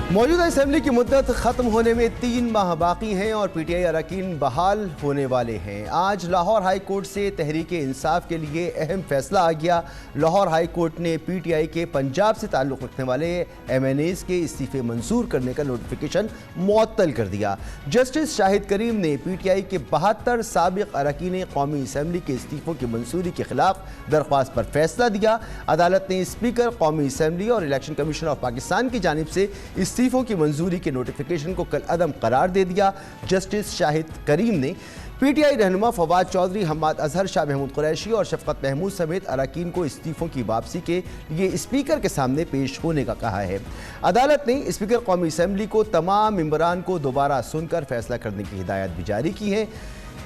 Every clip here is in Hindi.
मौजूदा असेंबली की मुद्दत ख़त्म होने में 3 माह बाकी हैं और पीटीआई अरकान बहाल होने वाले हैं। आज लाहौर हाई कोर्ट से तहरीक इंसाफ के लिए अहम फैसला आ गया। लाहौर हाई कोर्ट ने पीटीआई के पंजाब से ताल्लुक़ रखने वाले एमएनएज़ के इस्तीफ़े मंजूर करने का नोटिफिकेशन मुअत्तल कर दिया। जस्टिस शाहिद करीम ने पीटीआई के 72 साबिक़ अरकान कौमी असम्बली के इस्तीफ़ों की मंजूरी के खिलाफ दरख्वास्त पर फैसला दिया। अदालत ने स्पीकर कौमी असम्बली और इलेक्शन कमीशन ऑफ पाकिस्तान की जानिब से इस्तीफ़ों की मंजूरी के नोटिफिकेशन को कल अदम करार दे दिया। जस्टिस शाहिद करीम ने पीटीआई रहनुमा फवाद चौधरी, हम्माद अजहर, शाह महमूद कुरैशी और शफकत महमूद समेत अरकान को इस्तीफ़ों की वापसी के लिए स्पीकर के सामने पेश होने का कहा है। अदालत ने स्पीकर कौमी असम्बली को तमाम मेंबरान को दोबारा सुनकर फैसला करने की हिदायत भी जारी की है।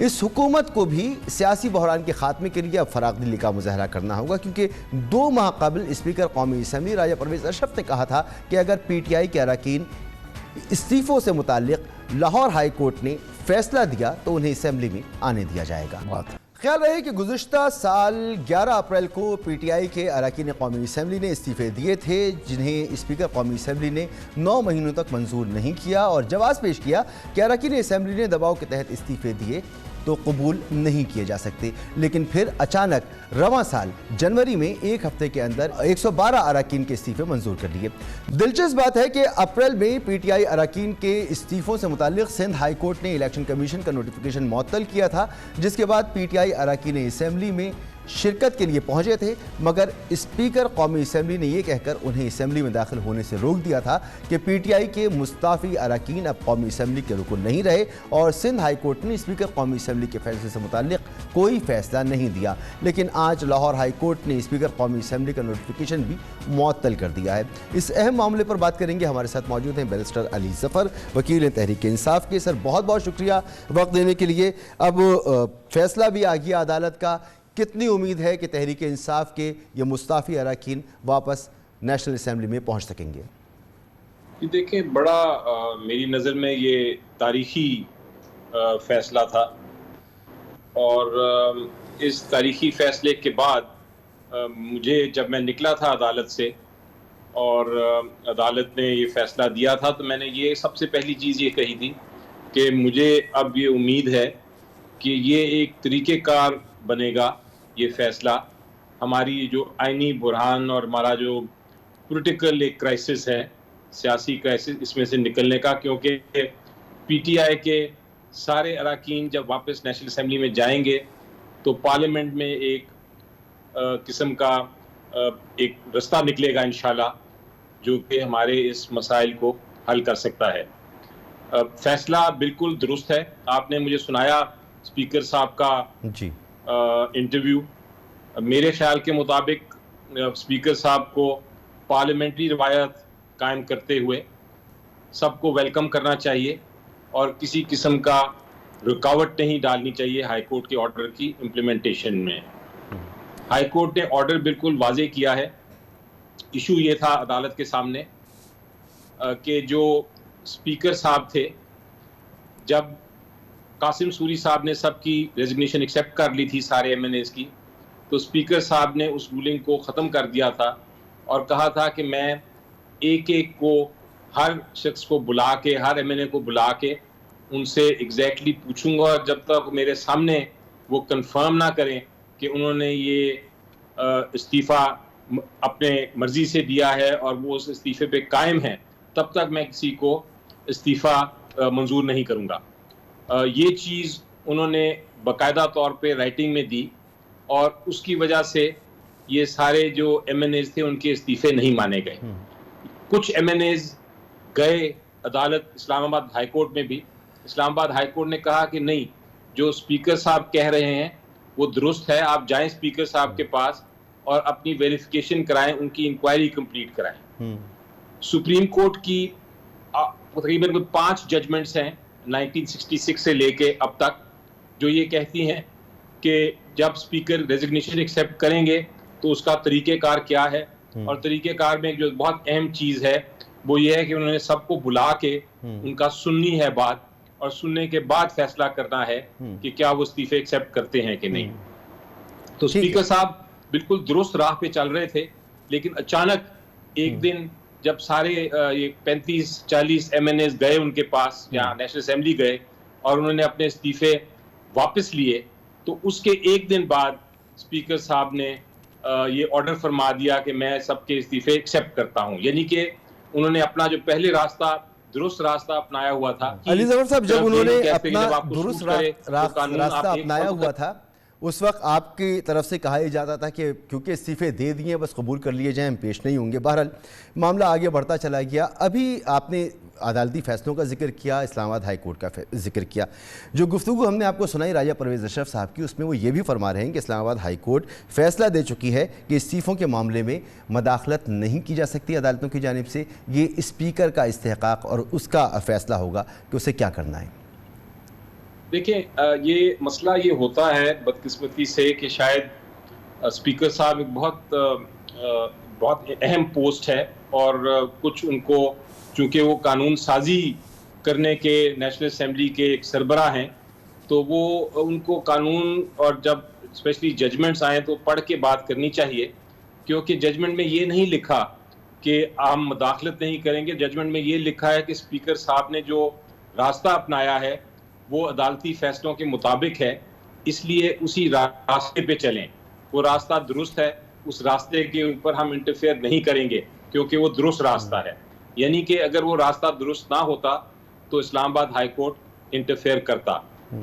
इस हुकूमत को भी सियासी बहरान के खात्मे के लिए अब फराग दिली का मुजाहरा करना होगा, क्योंकि 2 माह कबल स्पीकर कौमी असम्बली राजा परवेज़ अशरफ ने कहा था कि अगर पीटीआई के अरकान इस्तीफ़ों से मुताल्लिक लाहौर हाई कोर्ट ने फैसला दिया तो उन्हें असम्बली में आने दिया जाएगा। ख्याल रहे कि गुज़िश्ता साल 11 अप्रैल को पीटीआई के अरकान कौमी असम्बली ने इस्तीफ़े दिए थे, जिन्हें स्पीकर कौमी असम्बली ने 9 महीनों तक मंजूर नहीं किया और जवाब पेश किया कि अरकान असम्बली ने दबाव के तहत इस्तीफ़े दिए तो कबूल नहीं किए जा सकते। लेकिन फिर अचानक रवां साल जनवरी में एक हफ्ते के अंदर 112 अरकान के इस्तीफ़े मंजूर कर लिए। दिलचस्प बात है कि अप्रैल में पीटीआई अरकान के इस्तीफ़ों से मुताल्लिक सिंध हाई कोर्ट ने इलेक्शन कमीशन का नोटिफिकेशन मुअत्तल किया था, जिसके बाद पीटीआई अरकान असम्बली में शिरकत के लिए पहुंचे थे, मगर स्पीकर कौमी असम्बली ने यह कहकर उन्हें असम्बली में दाखिल होने से रोक दिया था कि पीटीआई के मुस्ताफ़ी अरकान अब कौमी असम्बली के रुकन नहीं रहे और सिंध हाई कोर्ट ने स्पीकर कौमी असम्बली के फैसले से मुताल्लिक कोई फैसला नहीं दिया। लेकिन आज लाहौर हाई कोर्ट ने स्पीकर कौमी असम्बली का नोटिफिकेशन भी मुअत्तल कर दिया है। इस अहम मामले पर बात करेंगे। हमारे साथ मौजूद हैं बैरिस्टर अली ज़फ़र, वकील हैं तहरीक इंसाफ के। सर, बहुत बहुत शुक्रिया वक्त देने के लिए। अब फैसला भी आ गया अदालत का, कितनी उम्मीद है कि तहरीक इंसाफ के ये मुस्ताफ़ी अरकान वापस नेशनल असम्बली में पहुंच सकेंगे? देखिए, बड़ा मेरी नज़र में ये तारीख़ी फ़ैसला था और इस तारीख़ी फ़ैसले के बाद मुझे, जब मैं निकला था अदालत से और अदालत ने ये फ़ैसला दिया था, तो मैंने ये सबसे पहली चीज़ ये कही थी कि मुझे अब ये उम्मीद है कि ये एक तरीक़ेकार बनेगा। ये फ़ैसला हमारी जो आइनी बुरहान और हमारा जो पॉलिटिकल एक क्राइसिस है, सियासी क्राइसिस, इसमें से निकलने का, क्योंकि पीटीआई के सारे अरकान जब वापस नेशनल असम्बली में जाएंगे तो पार्लियामेंट में एक किस्म का एक रास्ता निकलेगा इंशाल्लाह, जो कि हमारे इस मसाइल को हल कर सकता है। फ़ैसला बिल्कुल दुरुस्त है। आपने मुझे सुनाया स्पीकर साहब का जी इंटरव्यू। मेरे ख्याल के मुताबिक स्पीकर साहब को पार्लियामेंट्री रवायत कायम करते हुए सबको वेलकम करना चाहिए और किसी किस्म का रुकावट नहीं डालनी चाहिए हाई कोर्ट के ऑर्डर की इम्प्लीमेंटेशन में। हाई कोर्ट ने ऑर्डर बिल्कुल वाजे किया है। इशू ये था अदालत के सामने कि जो स्पीकर साहब थे, जब कासिम सूरी साहब ने सबकी रेजिग्नेशन एक्सेप्ट कर ली थी सारे एमएनएज़ की, तो स्पीकर साहब ने उस रूलिंग को ख़त्म कर दिया था और कहा था कि मैं एक एक को, हर शख्स को बुला के, हर एमएनए को बुला के उनसे एग्जैक्टली पूछूंगा, और जब तक मेरे सामने वो कंफर्म ना करें कि उन्होंने ये इस्तीफ़ा अपने मर्ज़ी से दिया है और वो उस इस्तीफ़े पे कायम हैं, तब तक मैं किसी को इस्तीफ़ा मंजूर नहीं करूँगा। ये चीज़ उन्होंने बाकायदा तौर पे राइटिंग में दी और उसकी वजह से ये सारे जो एमएनएज़ थे उनके इस्तीफ़े नहीं माने गए। कुछ एमएनएज़ गए अदालत इस्लामाबाद हाई कोर्ट में भी। इस्लामाबाद हाई कोर्ट ने कहा कि नहीं, जो स्पीकर साहब कह रहे हैं वो दुरुस्त है, आप जाएं स्पीकर साहब के पास और अपनी वेरिफिकेशन कराएं, उनकी इंक्वायरी कंप्लीट कराएं। सुप्रीम कोर्ट की तकरीबन 5 जजमेंट्स हैं 1966 से लेके अब तक, जो ये कहती हैं कि जब स्पीकर रेजिग्नेशन एक्सेप्ट करेंगे तो उसका तरीक़ेकार क्या है। और तरीक़ेकार में जो बहुत अहम चीज़ है वो ये है कि उन्होंने सबको बुला के उनका सुननी है बात, और सुनने के बाद फैसला करना है कि क्या वो इस्तीफे एक्सेप्ट करते हैं कि नहीं। तो स्पीकर साहब बिल्कुल दुरुस्त राह पे चल रहे थे, लेकिन अचानक एक दिन जब सारे ये 35-40 MNAs गए उनके पास, या नेशनल असेंबली गए और उन्होंने अपने इस्तीफे वापस लिए, तो उसके एक दिन बाद स्पीकर साहब ने ये ऑर्डर फरमा दिया कि मैं सबके इस्तीफे एक्सेप्ट करता हूं। यानी कि उन्होंने अपना जो पहले रास्ता, दुरुस्त रास्ता अपनाया हुआ था। अली जफर साहब, जब उन्होंने अपना दुरुस्त तो रास्ता अपनाया हुआ था, उस वक्त आपकी तरफ से कहा जाता था कि क्योंकि इस्तीफे दे दिए बस कबूल कर लिए जाएं, हम पेश नहीं होंगे। बहरहाल मामला आगे बढ़ता चला गया। अभी आपने अदालती फ़ैसलों का जिक्र किया, इस्लामाबाद हाई कोर्ट का जिक्र किया। जो गुफ्तगू हमने आपको सुनाई राजा परवेज़ अशरफ साहब की, उसमें वो ये भी फरमा रहे हैं कि इस्लामाबाद हाई कोर्ट फ़ैसला दे चुकी है कि इस्तीफ़ों के मामले में मदाखलत नहीं की जा सकती अदालतों की जानिब से। ये स्पीकर का इस्तेहक़ाक़ और उसका फ़ैसला होगा कि उसे क्या करना है। देखिए, ये मसला ये होता है बदकिस्मती से कि शायद स्पीकर साहब एक बहुत अहम पोस्ट है, और कुछ उनको, चूँकि वो कानून साजी करने के नेशनल असेंबली के एक सरबराह हैं, तो वो उनको कानून और जब स्पेशली जजमेंट्स आए तो पढ़ के बात करनी चाहिए, क्योंकि जजमेंट में ये नहीं लिखा कि हम मदाखलत नहीं करेंगे। जजमेंट में ये लिखा है कि स्पीकर साहब ने जो रास्ता अपनाया है वो अदालती फैसलों के मुताबिक है, इसलिए उसी रास्ते पे चलें। वो रास्ता दुरुस्त है, उस रास्ते के ऊपर हम इंटरफेयर नहीं करेंगे क्योंकि वो दुरुस्त रास्ता है। यानी कि अगर वो रास्ता दुरुस्त ना होता तो इस्लामाबाद हाई कोर्ट इंटरफेयर करता।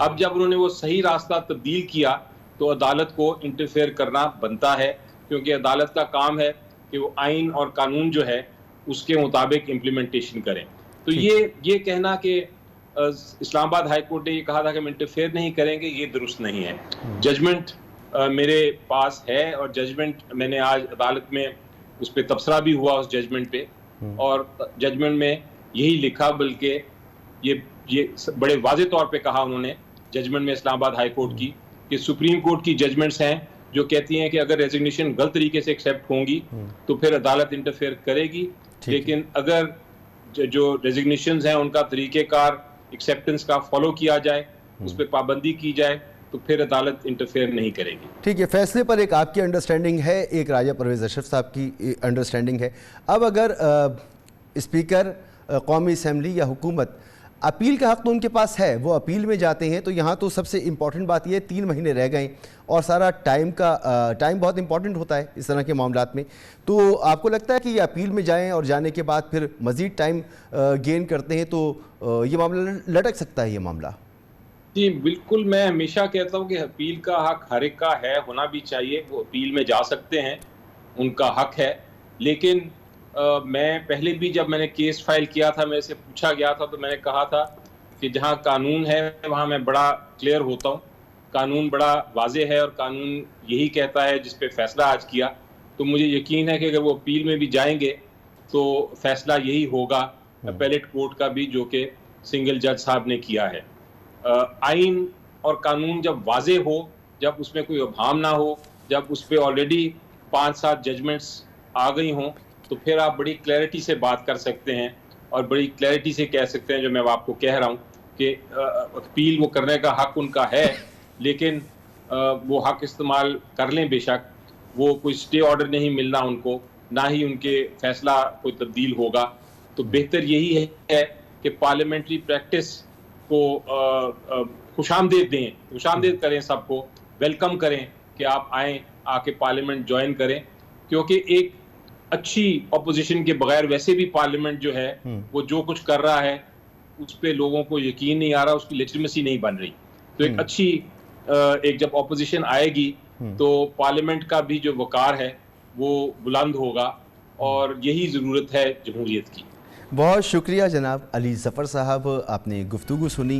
अब जब उन्होंने वो सही रास्ता तब्दील किया तो अदालत को इंटरफेयर करना बनता है, क्योंकि अदालत का काम है कि वो आइन और कानून जो है उसके मुताबिक इम्प्लीमेंटेशन करें। तो ये कहना कि इस्लामाबाद हाई कोर्ट ने ये कहा था कि हम इंटरफेयर नहीं करेंगे, ये दुरुस्त नहीं है। जजमेंट मेरे पास है, और जजमेंट मैंने आज अदालत में उस पर तबसरा भी हुआ उस जजमेंट पे, और जजमेंट में यही लिखा, बल्कि ये बड़े वाज़े तौर पे कहा उन्होंने जजमेंट में इस्लामाबाद हाई कोर्ट की, कि सुप्रीम कोर्ट की जजमेंट्स हैं जो कहती हैं कि अगर रेजिग्नेशन गलत तरीके से एक्सेप्ट होंगी तो फिर अदालत इंटरफेयर करेगी, लेकिन अगर जो रेजिग्नेशंस हैं उनका तरीक़ेकार एक्सेप्टेंस का फॉलो किया जाए, उस पर पाबंदी की जाए, तो फिर अदालत इंटरफेयर नहीं करेगी। ठीक है, फैसले पर एक आपकी अंडरस्टैंडिंग है, एक राजा परवेज़ अशरफ साहब की अंडरस्टैंडिंग है। अब अगर स्पीकर कौमी असम्बली या हुकूमत, अपील का हक़ तो उनके पास है, वो अपील में जाते हैं, तो यहाँ तो सबसे इम्पॉर्टेंट बात यह 3 महीने रह गए और सारा टाइम बहुत इंपॉर्टेंट होता है इस तरह के मामलात में। तो आपको लगता है कि ये अपील में जाएं और जाने के बाद फिर मज़ीद टाइम गेन करते हैं तो ये मामला लटक सकता है ये मामला? जी बिल्कुल, मैं हमेशा कहता हूँ कि अपील का हक़ हर एक का है, होना भी चाहिए। वो अपील में जा सकते हैं, उनका हक़ है। लेकिन मैं पहले भी जब मैंने केस फाइल किया था, मेरे से पूछा गया था, तो मैंने कहा था कि जहाँ कानून है वहाँ मैं बड़ा क्लियर होता हूँ। कानून बड़ा वाज़े है और कानून यही कहता है जिस पे फैसला आज किया। तो मुझे यकीन है कि अगर वो अपील में भी जाएंगे तो फैसला यही होगा अपीलेट कोर्ट का भी, जो कि सिंगल जज साहब ने किया है। आइन और कानून जब वाज़े हो, जब उसमें कोई अभाम ना हो, जब उस पर ऑलरेडी 5-7 जजमेंट्स आ गई हों, तो फिर आप बड़ी क्लैरिटी से बात कर सकते हैं और बड़ी क्लैरिटी से कह सकते हैं, जो मैं आपको कह रहा हूँ कि अपील वो करने का हक़ उनका है, लेकिन वो हक़ इस्तेमाल कर लें बेशक। वो कोई स्टे ऑर्डर नहीं मिलना उनको, ना ही उनके फैसला कोई तब्दील होगा। तो बेहतर यही है कि पार्लियामेंट्री प्रैक्टिस को खुशामदीद दें, खुशामदीद करें, सबको वेलकम करें कि आप आएँ, आके पार्लियामेंट ज्वाइन करें, क्योंकि एक अच्छी अपोजिशन के बगैर वैसे भी पार्लियामेंट जो है वो जो कुछ कर रहा है उस पे लोगों को यकीन नहीं आ रहा, उसकी लेजिटिमेसी नहीं बन रही। तो एक अच्छी एक जब अपोजिशन आएगी तो पार्लियामेंट का भी जो वकार है वो बुलंद होगा, और यही ज़रूरत है जमहूरियत की। बहुत शुक्रिया जनाब अली ज़फ़र साहब, आपने गुफ्तगू सुनी।